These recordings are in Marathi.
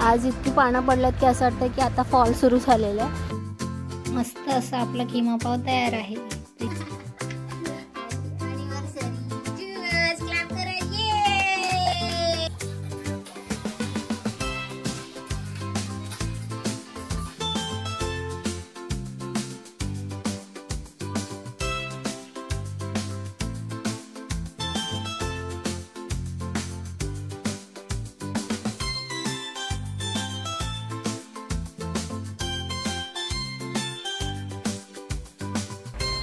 आज इतकी पानं पडल्यात की असं वाटतं की आता फॉल सुरू झालेला आहे। मस्त असा आपला किमा पाव तयार आहे।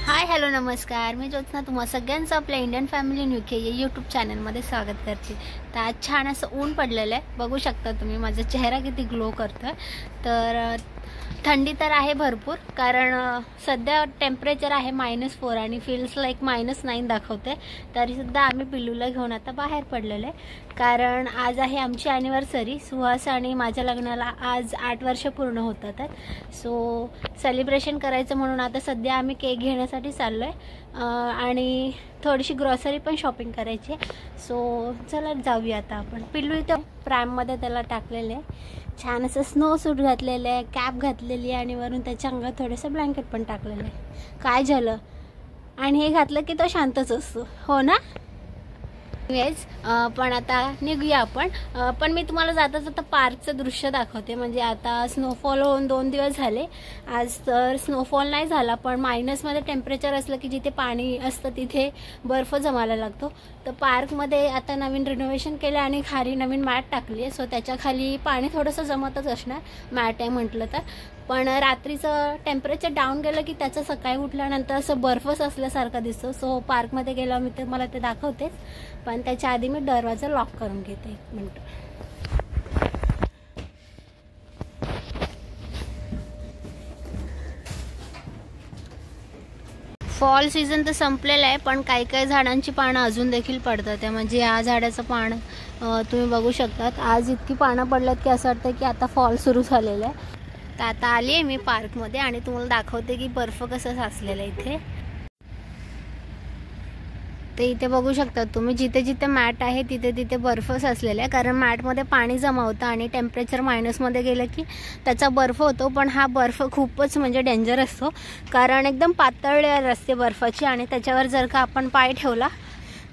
हाय हॅलो नमस्कार, मी ज्योत्स्ना तुम्हा सगळ्यांचं आपल्या इंडियन फॅमिली इन UK या यूट्यूब चॅनलमध्ये स्वागत करते। तर आज छान असं ऊन पडलेलं आहे, बघू शकता तुम्ही माझा चेहरा किती ग्लो करतोय। तर थंडी तर आहे भरपूर, कारण सध्या टेम्परेचर आहे -4 आणि फील्स लाईक -9 दाखवते। तरीसुद्धा आम्ही पिल्लूला घेऊन आता बाहेर पडलेलो आहे, कारण आज आहे आमची ॲनिव्हर्सरी। सुहास आणि माझ्या लग्नाला आज 8 वर्ष पूर्ण होतात। सो सेलिब्रेशन करायचं म्हणून आता सध्या आम्ही केक घेण्यासाठी चाललो आहे आणि थोडीशी ग्रॉसरी पण शॉपिंग करायची आहे। सो चला जाऊया आता आपण। पिल्लू इथं प्राईममध्ये त्याला टाकलेलं आहे, छान असं स्नो सूट घातलेलं आहे, कॅप घातलेली आहे आणि वरून त्याच्या अंगात थोडंसं ब्लँकेट पण टाकलेलं आहे। काय झालं? आणि हे घातलं की तो शांतच असतो, हो ना? पण आता निघूया आपण। पण मी तुम्हाला जाता जाता पार्कचं दृश्य दाखवते। म्हणजे आता स्नोफॉल होऊन 2 दिवस झाले। आज तर स्नोफॉल नाही झाला, पण मायनसमध्ये टेम्परेचर असलं की जिथे पाणी असतं तिथे बर्फ जमायला लागतो। तर पार्कमध्ये आता नवीन रिनोव्हेशन केलं आणि खाली नवीन मॅट टाकली आहे। सो त्याच्या खाली पाणी थोडंसं जमतच असणार, मॅट आहे म्हटलं तर। पण रात्रीचं टेम्परेचर डाऊन गेलं की त्याचं सकाळी उठल्यानंतर असं बर्फच असल्यासारखं दिसतो। सो पार्कमध्ये गेल्यावर मी मला ते दाखवतेच, पण त्याच्या आधी मी दरवाजा लॉक करून घेते 1 मिनिट। फॉल सीझन तर संपलेला आहे, पण काही काही झाडांची पानं अजून देखील पडतात। म्हणजे या झाडाचं पान तुम्ही बघू शकतात, आज इतकी पानं पडल्यात की असं वाटतं की आता फॉल सुरू झालेला आहे। तर आता आली आहे मी पार्कमध्ये आणि तुम्हाला दाखवते की बर्फ कसं साचलेलं आहे इथे। तर इथे बघू शकता तुम्ही, जिथे जिथे मॅट आहे तिथे तिथे बर्फ साचलेला आहे, कारण मॅटमध्ये पाणी जमा होतं आणि टेम्परेचर मायनसमध्ये गेलं की त्याचा बर्फ होतो। पण हा बर्फ खूपच म्हणजे डेंजर असतो, कारण एकदम पातळ लेयर असते बर्फाची आणि त्याच्यावर जर का आपण पाय ठेवला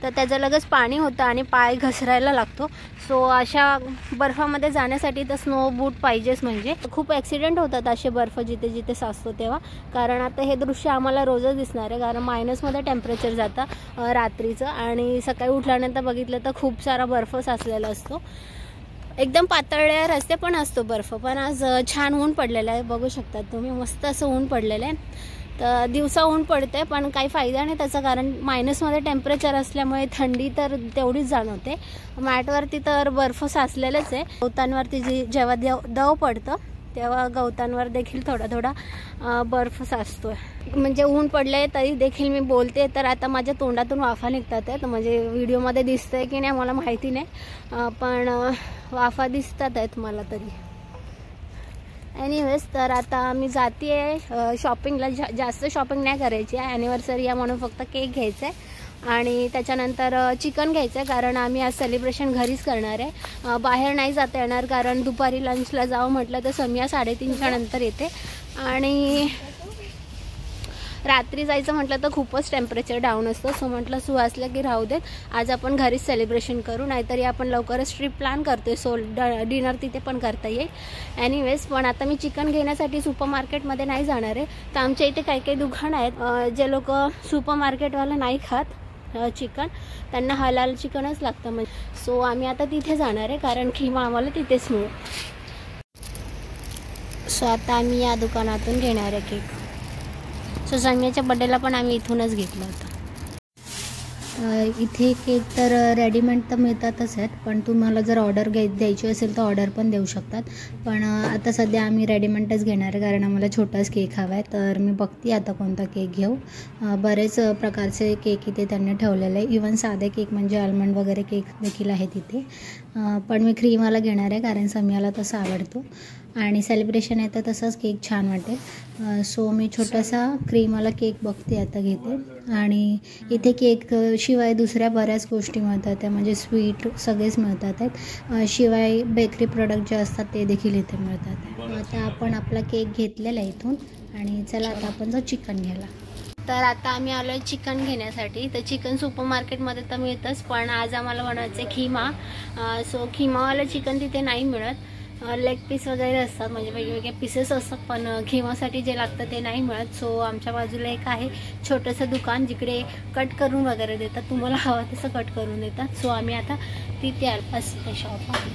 तर त्याचं लगेच पाणी होतं आणि पाय घसरायला लागतो। सो अशा बर्फामध्ये जाण्यासाठी तर स्नो बूट पाहिजेच। म्हणजे खूप ॲक्सिडेंट होतात असे बर्फ जिथे जिथे साचतो तेव्हा, कारण आता हे दृश्य आम्हाला रोजच दिसणार आहे, कारण मायनसमध्ये टेम्परेचर जातं रात्रीचं आणि सकाळी उठल्यानंतर बघितलं तर खूप सारा बर्फ साचलेला असतो। एकदम पातळ लेयर असते पण असतो बर्फ। पण आज छान ऊन पडलेलं आहे, बघू शकता तुम्ही, मस्त असं ऊन पडलेलं आहे। तर दिवसा ऊन पडते पण काही फायदा नाही त्याचा, कारण मायनसमध्ये टेम्परेचर असल्यामुळे थंडी तर तेवढीच जाणवते। मॅटवरती तर बर्फ साचलेलंच आहे। गवतांवरती जेव्हा दव पडतं तेव्हा गवतांवर देखील थोडा थोडा बर्फ साचतोय। म्हणजे ऊन पडले तरी देखील मी बोलते, तर आता माझ्या तोंडातून वाफा निघतात आहेत। म्हणजे व्हिडिओमध्ये दिसतंय की नाही मला माहिती नाही, पण वाफा दिसतात आहेत मला तरी। एनिवेज, तर आता मी जाते आहे शॉपिंगला। जास्त शॉपिंग नाही करायची आहे, ॲनिव्हर्सरी आहे म्हणून फक्त केक घ्यायचा आहे आणि त्याच्यानंतर चिकन घ्यायचं आहे, कारण आम्ही आज सेलिब्रेशन घरीच करणार आहे। बाहेर नाही जाता येणार, कारण दुपारी लंचला जावं म्हटलं तर समिया 3:30च्या नंतर येते आणि रात्री जायचं म्हटलं तर खूपच टेम्परेचर डाऊन असतं। सो म्हटलं सुहासला की राहू देत, आज आपण घरीच सेलिब्रेशन करू, नाहीतरी आपण लवकरच ट्रिप प्लॅन करतोय। सो डिनर तिथे पण करता येईल। एनिवेज, पण आता मी चिकन घेण्यासाठी सुपर मार्केटमध्ये नाही जाणार आहे। तर आमच्या इथे काही काही दुकानं आहेत, जे लोक सुपर मार्केटवाला नाही खात चिकन, त्यांना हलाल चिकनच लागतं। म्हणजे सो आम्ही आता तिथे जाणार आहे, कारण खिमा आम्हाला तिथेच मिळेल। सो आता आम्ही या दुकानातून घेणार आहे केक। सो समियाच्या बड्डेला पण आम्ही इथूनच घेतलं होतं। इथे केक तर रेडीमेड तर मिळतातच आहेत, पण तुम्हाला जर ऑर्डर द्यायची असेल तर ऑर्डर पण देऊ शकतात। पण आता सध्या आम्ही रेडीमेडच घेणार आहे, कारण आम्हाला छोटाच केक हवा आहे। तर मी बघते आता कोणता केक घेऊ। बरेच प्रकारचे केक इथे त्यांनी ठेवलेले आहे, इवन साधे केक म्हणजे आल्मंड वगैरे केक देखील आहे तिथे। पण मी क्रीमवाला घेणार आहे, कारण समियाला तसं आवडतो। आणि सेलिब्रेशन आहे तर तसंच केक छान वाटेल. सो मी छोटासा क्रीमवाला केक बघते आता घेते. आणि इथे केक शिवाय दुसऱ्या बऱ्याच गोष्टी मिळतात त्या, म्हणजे स्वीट सगळेच मिळतात आहेत. शिवाय बेकरी प्रोडक्ट जे असतात ते देखील इथे मिळतात. आता आपण आपला केक घेतलेला आहे इथून आणि चला आता आपण जाऊ चिकन घ्यायला. तर आता आम्ही आलो आहे चिकन घेण्यासाठी. तर चिकन सुपर मार्केटमध्ये तर मिळतंच, पण आज आम्हाला बनवायचं आहे खिमा. सो खिमावालं चिकन तिथे नाही मिळत. लेग पीस वगैरे असतात, म्हणजे वेगवेगळे पीसेस असतात, पण खिमासाठी जे लागतं ते नाही मिळत. सो आमच्या बाजूला एक आहे छोटंसं दुकान जिकडे कट करून वगैरे देतात, तुम्हाला हवं तसं कट करून देतात. सो आम्ही आता तिथे आलो असं शॉप आहे.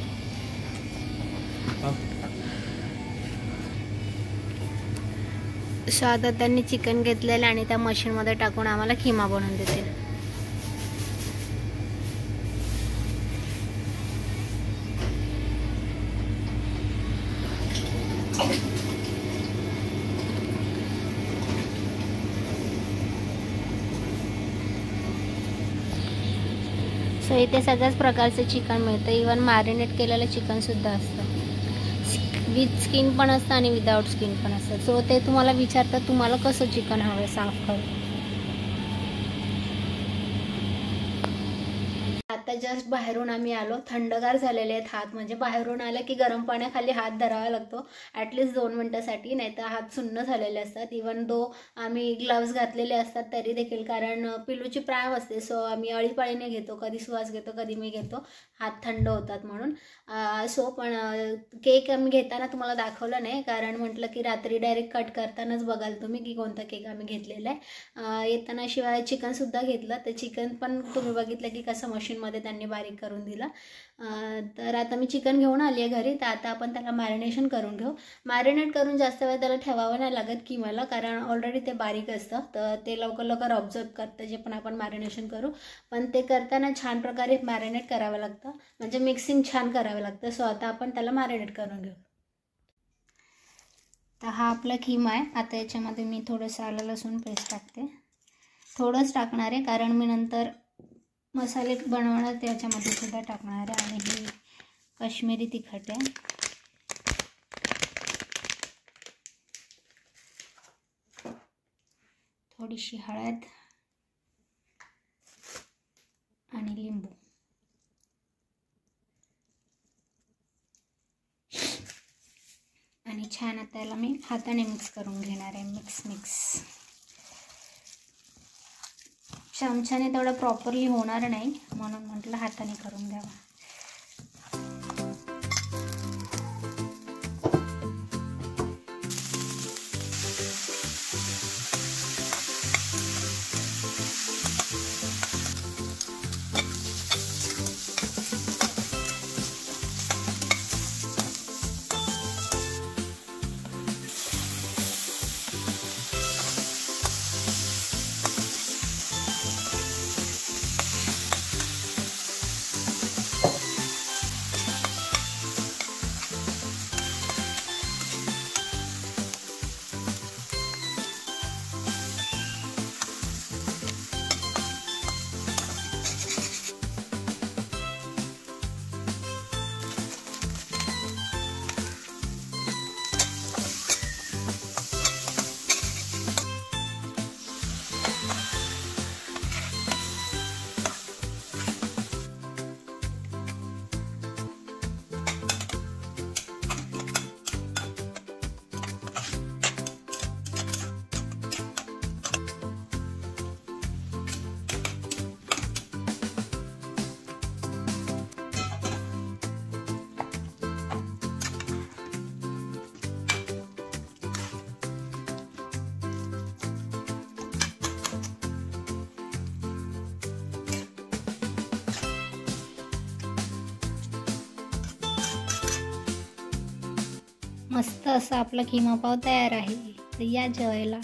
सो आता त्यांनी चिकन घेतलेलं आणि त्या मशीनमध्ये टाकून आम्हाला खिमा बनवून देतील. सो इथे सगळ्याच प्रकारचं चिकन मिळतं, इवन मॅरिनेट केलेलं चिकनसुद्धा असतं. विथ स्किन पण असतं आणि विदाऊट स्किन पण असतं. सो ते तुम्हाला विचारतात तुम्हाला कसं चिकन हवं आहे साफ करून. आता जस्ट बाहेरून आम्ही आलो, थंडगार झालेले आहेत हात, म्हणजे बाहेरून आलं की गरम पाण्याखाली हात धरावा लागतो ॲटलिस्ट 2 मिनटासाठी, नाही तर हात सुन्न झालेले असतात. इवन दो आम्ही ग्लव्स घातलेले असतात तरी देखील, कारण पिलूची प्रायम असते. सो आम्ही अळीपाळीने घेतो, कधी सुवास घेतो कधी मी घेतो, हात थंड होतात म्हणून. सो पण केक आम्ही घेताना तुम्हाला दाखवलं नाही, कारण म्हटलं की रात्री डायरेक्ट कट करतानाच बघाल तुम्ही की कोणता केक आम्ही घेतलेला आहे. येताना शिवाय चिकनसुद्धा घेतलं, तर चिकन पण तुम्ही बघितलं की कसं मशीनमध्ये त्यांनी बारीक करून दिला. तर आता मी चिकन घेऊन आली आहे घरी. तर आता आपण त्याला मॅरिनेशन करून घेऊ. मॅरिनेट करून जास्त वेळ त्याला ठेवावं नाही लागत किमाला, कारण ऑलरेडी ते बारीक असतं, तर ते लवकर लवकर ऑब्झर्व करतं जे पण आपण मॅरिनेशन करू. पण ते करताना छान प्रकारे मॅरिनेट करावं लागतं, म्हणजे मिक्सिंग छान करावं लागतं. सो आता आपण त्याला मॅरिनेट करून घेऊ. तर हा आपला खिमा आहे. आता याच्यामध्ये मी थोडंसं आलं लसूण पेस्ट टाकते, थोडंच टाकणार आहे कारण मी नंतर मसाले बनवणार त्याच्यामध्ये सुद्धा टाकणार आहे. आणि ही काश्मीरी तिखट आहे, थोडीशी हळद आणि लिंबू. आणि छान आता याला मी हाताने मिक्स करून घेणार आहे. मिक्स चमच्याने तेवढं प्रॉपरली होणार नाही, म्हणून म्हटलं हाताने करून घ्यावा. मस्त असा आपला खिमा पाव तयार आहे, तर या जेवायला.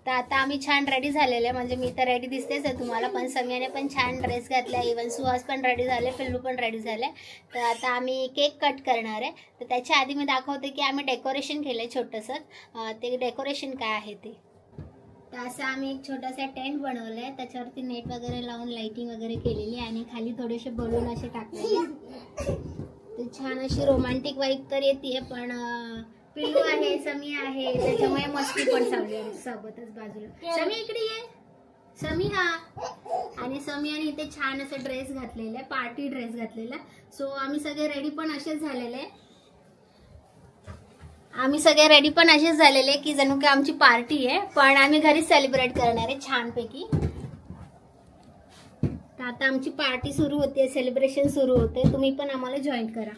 तर आता आम्ही छान रेडी झालेले, म्हणजे मी तर रेडी दिसतेच आहे तुम्हाला, पण सगळ्याने पण छान ड्रेस घातला, इवन सुहास पण रेडी झाले, पिल्लू पण रेडी झाले. तर आता आम्ही केक कट करणार आहे. तर त्याच्या आधी मी दाखवते की आम्ही डेकोरेशन केलं आहे छोटंसं. ते डेकोरेशन काय आहे ते. तर असं आम्ही एक छोटासा टेंट बनवला आहे, त्याच्यावरती नेट वगैरे लावून लाइटिंग वगैरे केलेली आहे आणि खाली थोडेसे बलून असे टाकलेले. तर छान अशी रोमॅन्टिक वाईब तर येते, पण पिल्लू आहे, समी आहे, त्याच्यामुळे मस्ती पण चालू आहे सोबतच बाजूला. समी इकडे ये, समी हा. आणि समी आणि इथे छान असं ड्रेस घातलेला आहे, पार्टी ड्रेस घातलेला. सो आम्ही सगळे रेडी पण असेच झालेले की जणू की आमची पार्टी आहे, पण आम्ही घरी सेलिब्रेट करणार आहे छानपैकी. तर आता आमची पार्टी सुरू होते, सेलिब्रेशन सुरू होते. तुम्ही पण आम्हाला जॉईन करा.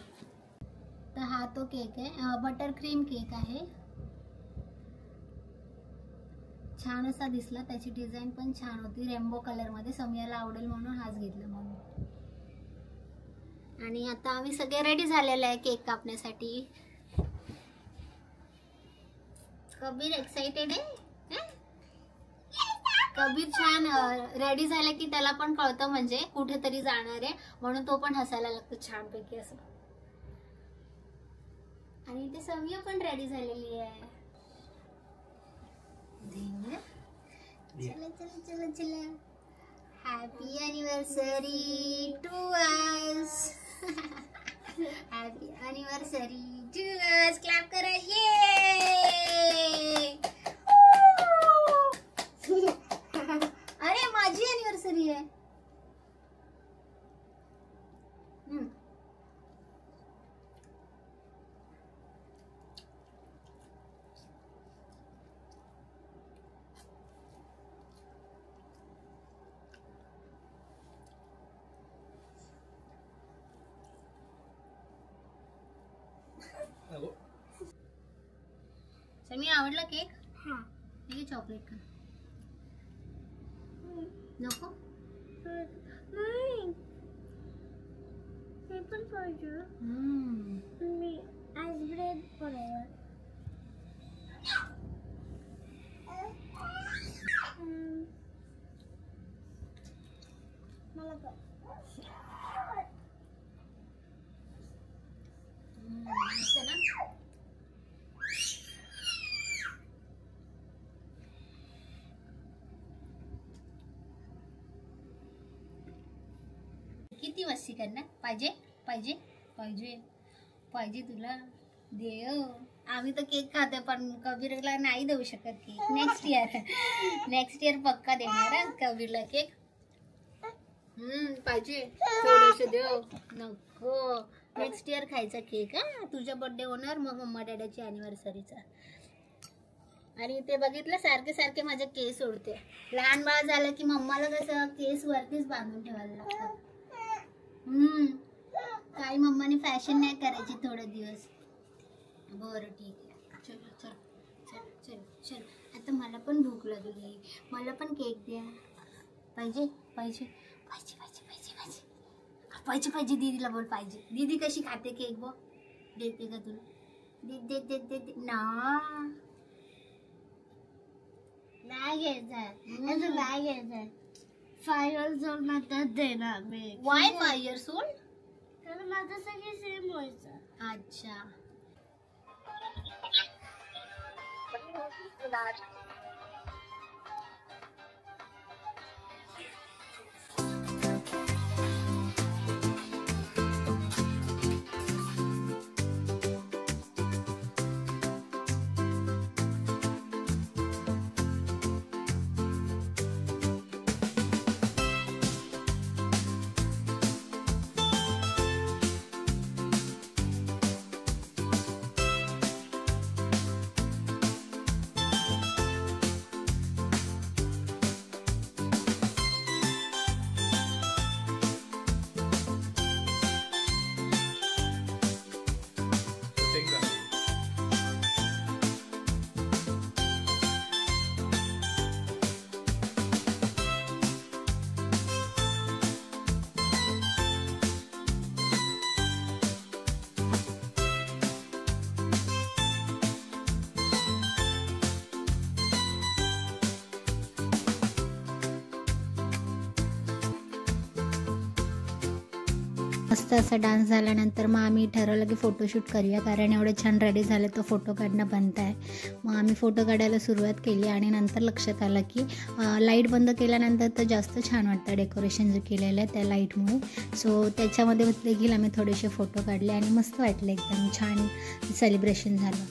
तर हा तो केक आहे, बटर क्रीम केक आहे. छान असा दिसला, त्याची डिझाईन पण छान होती, रेनबो कलर मध्ये. समियाला आवडेल म्हणून हाच घेतला म्हणून. आणि आता आम्ही सगळे रेडी झालेले आहे केक कापण्यासाठी. कबीर एक्साइटेड आहे. कबीर छान रेडी झाला की त्याला पण कळतं म्हणजे कुठेतरी जाणार आहे, म्हणून तो पण हसायला लागतो छानपैकी असं. आणि इथे समिया पण रेडी झालेली आहे. चला चला चला चला. Happy anniversary to us. Happy anniversary to us. Clap करा. ये. अरे माझी अॅनिव्हर्सरी आहे. समी आवडला केक? हा. हे चॉकलेट का नको? नाही हे पण पाहिजे. मी आज ब्रेड पडेल. मला पण ना. किती मस्ती करणार? पाहिजे पाहिजे पाहिजे पाहिजे तुला देव. आम्ही तर केक खाते, पण कबीरला नाही देऊ शकत केक. नेक्स्ट इयर पक्का देणार आहे कबीरला केक. पाहिजे थोडंसं देव. नको, नेक्स्ट इयर खायचा केक. हा तुझा बर्थडे होणार मग मम्मा डॅडाची अॅनिव्हर्सरीचा. आणि ते बघितलं सारखे सारखे माझे केस उडते. लहान बाळ झालं की मम्माला कसं केस वरतीच बांधून ठेवायला लागतं. काही मम्माने फॅशन नाही करायची थोडे दिवस. बरं ठीक आहे. चलो चल चल चल चल. आता मला पण भूक लागली, मला पण केक द्या. पाहिजे पाहिजे पाहिजे पाहिजे पाहिजे पाहिजे पाहिजे पाहिजे. दीदीला बोल पाहिजे. दीदी कशी खाते केक बघ. देते का तुला? दे दे दे दे दे ना. नाही घ्यायचं, नाही घ्यायचं. 5 years old नंतर देणार मी. Why 5 years old? कारण माझं सगळं सेम व्हायचं. अच्छा. मस्त असा डान्स झाल्यानंतर मग आम्ही ठरवलं की फोटोशूट करूया, कारण एवढे छान रेडी झाले तर फोटो काढणं बनत आहे. मग आम्ही फोटो काढायला सुरुवात केली आणि नंतर लक्षात आलं की लाईट बंद केल्यानंतर तर जास्त छान वाटतं डेकोरेशन जे केलेलं आहे त्या लाईटमुळे. सो त्याच्यामध्ये देखील आम्ही थोडेसे फोटो काढले आणि मस्त वाटलं, एकदम छान सेलिब्रेशन झालं.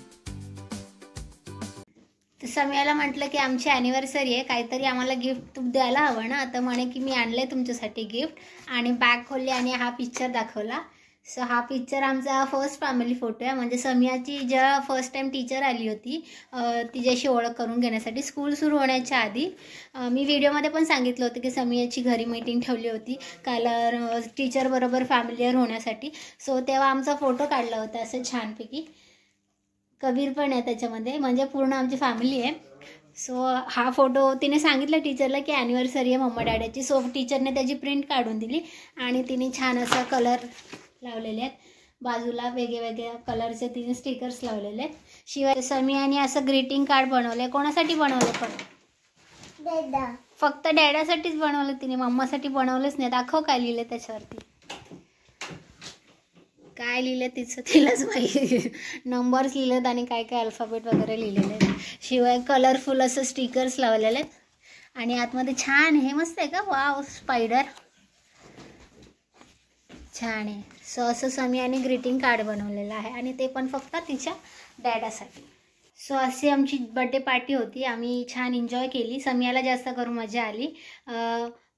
तर समियाला म्हटलं की आमची ॲनिव्हर्सरी आहे, काहीतरी आम्हाला गिफ्ट द्यायला हवं ना. तर म्हणे की मी आणलं आहे तुमच्यासाठी गिफ्ट, आणि बॅग खोलली आणि हा पिक्चर दाखवला. सो हा पिक्चर आमचा फर्स्ट फॅमिली फोटो आहे. म्हणजे समियाची जेव्हा फर्स्ट टाईम टीचर आली होती तिच्याशी ओळख करून घेण्यासाठी स्कूल सुरू होण्याच्या आधी, मी व्हिडिओमध्ये पण सांगितलं होतं की समियाची घरी मीटिंग ठेवली होती कलर टीचरबरोबर फॅमिलियर होण्यासाठी. सो तेव्हा आमचा फोटो काढला होता असं छानपैकी. कबीर पण आहे त्याच्यामध्ये, म्हणजे पूर्ण आमची फॅमिली आहे. सो हा फोटो तिने सांगितलं टीचरला की ॲनिव्हर्सरी आहे मम्मा डॅडीची. सो टीचरने त्याची प्रिंट काढून दिली आणि तिने छान असं कलर लावलेले आहेत बाजूला, वेगवेगळ्या कलरचे तिने स्टिकर्स लावलेले आहेत. शिवाय समियाने असं ग्रीटिंग कार्ड बनवलं. कोणासाठी बनवलं पण? फक्त डॅडासाठीच बनवलं तिने, मम्मासाठी बनवलंच नाही. दाखव काय लिहिलं त्याच्यावरती, काय लिहिलं तिचं तिलाच माहिती. नंबर्स लिहिलेत आणि काय काय अल्फाबेट वगैरे लिहिलेले आहेत. शिवाय कलरफुल असं स्टिकर्स लावलेले आहेत आणि आतमध्ये छान हे मस्त आहे का, वाव स्पायडर छान आहे. सो असं समियाने ग्रीटिंग कार्ड बनवलेलं आहे आणि ते पण फक्त तिच्या डॅडासाठी. सो अशी आमची बड्डे पार्टी होती. आम्ही छान एन्जॉय केली. समियाला जास्त करून मजा आली.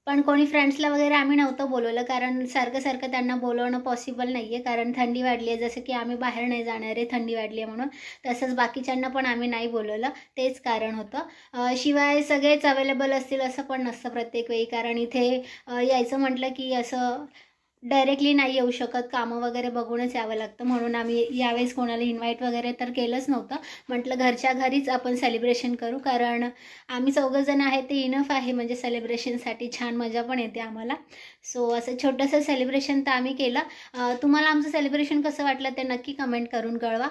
पण कोणी फ्रेंड्सला वगैरे आम्ही नव्हतं बोलवलं, कारण सारखं त्यांना बोलवणं पॉसिबल नाही आहे, कारण थंडी वाढली आहे. जसं की आम्ही बाहेर नाही जाणार आहे थंडी वाढली आहे म्हणून, तसंच बाकीच्यांना पण आम्ही नाही बोलवलं, तेच कारण होतं. शिवाय सगळेच अवेलेबल असतील असं पण नसतं प्रत्येक वेळी, कारण इथे यायचं म्हटलं की असं डायरेक्टली नाही येऊ शकत, कामं वगैरे बघूनच यावं लागतं. म्हणून आम्ही यावेळेस कोणाला इन्व्हाइट वगैरे तर केलंच नव्हतं. म्हटलं घरच्या घरीच आपण सेलिब्रेशन करू, कारण आम्ही चौघंजण आहे ते इनफ आहे, म्हणजे सेलिब्रेशनसाठी छान मजा पण येते आम्हाला. सो असं छोटंसं सेलिब्रेशन तर आम्ही केलं. तुम्हाला आमचं सेलिब्रेशन कसं वाटलं ते नक्की कमेंट करून कळवा.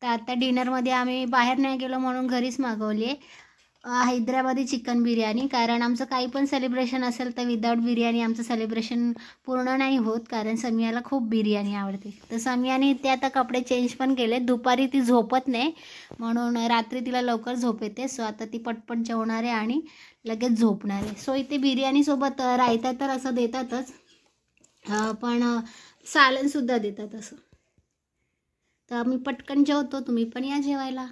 तर आता डिनरमध्ये आम्ही बाहेर नाही गेलो म्हणून घरीच मागवली आहे हैदराबादी चिकन बिर्याणी, कारण आमचं काही पण सेलिब्रेशन असेल तर विदाऊट बिर्याणी आमचं सेलिब्रेशन पूर्ण नाही होत, कारण समियाला खूप बिर्याणी आवडते. तर समियाने ते आता कपडे चेंज पण केले. दुपारी ती झोपत नाही म्हणून रात्री तिला लवकर झोप येते. सो आता ती पटपट जेवणार आहे आणि लगेच झोपणार आहे. सो इथे बिर्याणीसोबत रायता तर असं देतातच, पण सालनसुद्धा देतात असं. तर आम्ही पटकन जेवतो, तुम्ही पण या जेवायला.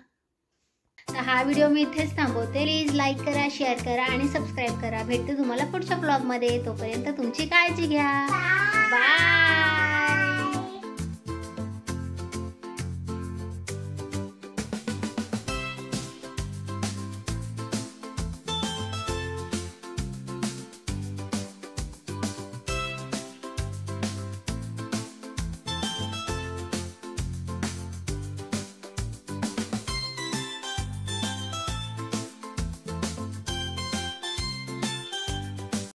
तर हा व्हिडिओ मी इथेच थांबवते. प्लीज लाईक करा, शेअर करा आणि सबस्क्राईब करा. भेटते तुम्हाला पुढच्या ब्लॉगमध्ये. तोपर्यंत तुमची काळजी घ्या.